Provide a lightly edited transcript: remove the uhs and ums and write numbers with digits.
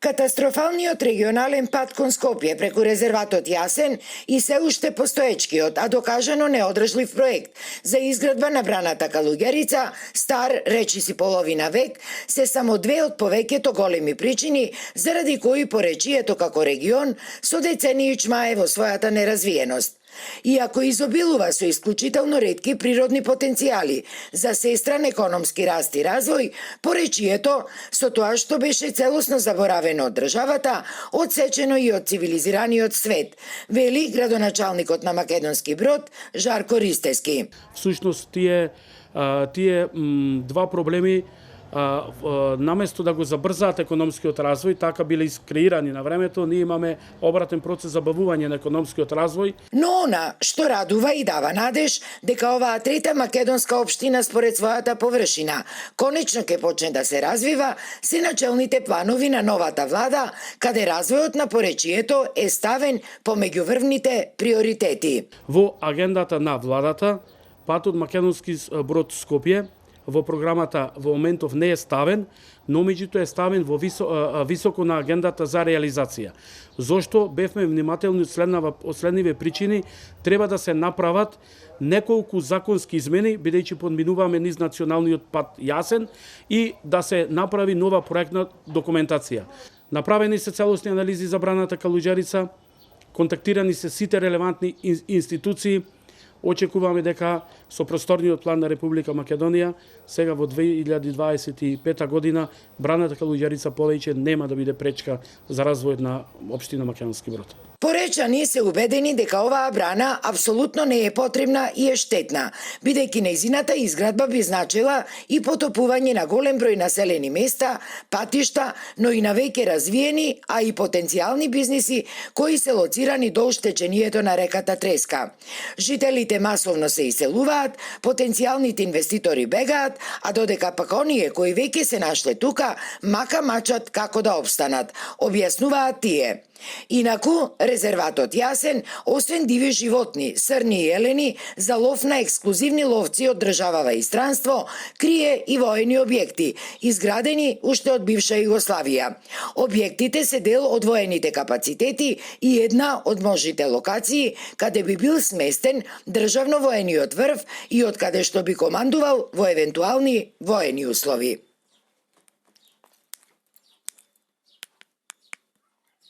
Катастрофалниот регионален пат кон Скопје преку резерватот Јасен и се уште постоечкиот, а докажано неодржлив проект за изградба на браната Калуѓарица, стар речиси половина век, се само две од повеќето големи причини заради кои поречието како регион со децении чмае во својата неразвиеност. Иако изобилува со исклучително ретки природни потенцијали за сестран економски раст и развој, поречието, со тоа што беше целосно заборавено од државата, одсечено и од цивилизираниот свет, вели градоначалникот на Македонски Брод Жарко Ристески. Всушност тие два проблеми наместо да го забрзаат економскиот развој, така биле искреирани на времето, ние имаме обратен процес за бавување на економскиот развој. Но она што радува и дава надеж дека оваа трета македонска општина според својата површина конечно ќе почне да се развива, се начелните планови на новата влада, каде развојот на поречието е ставен помеѓу врвните приоритети. Во агендата на владата, патот Македонски Брод Скопје во програмата во моментов не е ставен, но меѓутоа е ставен во високо на агендата за реализација. Зошто бевме внимателни од следниве причини, треба да се направат неколку законски измени, бидејќи подминуваме низ националниот пат Јасен, и да се направи нова проектна документација. Направени се целосни анализи за браната Калуѓарица, контактирани се сите релевантни институции. Очекуваме дека со просторниот план на Република Македонија, сега во 2025 година, браната Калуѓарица повеќе нема да биде пречка за развојот на општина Македонски Брод. Поречани се убедени дека оваа брана апсолутно не е потребна и е штетна, бидејќи нејзината изградба би значила и потопување на голем број населени места, патишта, но и на веќе развиени, а и потенцијални бизниси кои се лоцирани долж течението на реката Треска. Жителите масовно се иселуваат, потенцијалните инвеститори бегаат, а додека пак оние кои веќе се нашле тука, мака мачат како да опстанат, објаснуваат тие. Инаку, резерватот Јасен, освен диви животни, срни и елени, за лов на ексклузивни ловци од држава и странство, крие и воени објекти, изградени уште од бивша Југославија. Објектите се дел од воените капацитети и една од можните локации каде би бил сместен државно воениот врв и од каде што би командувал во евентуални воени услови.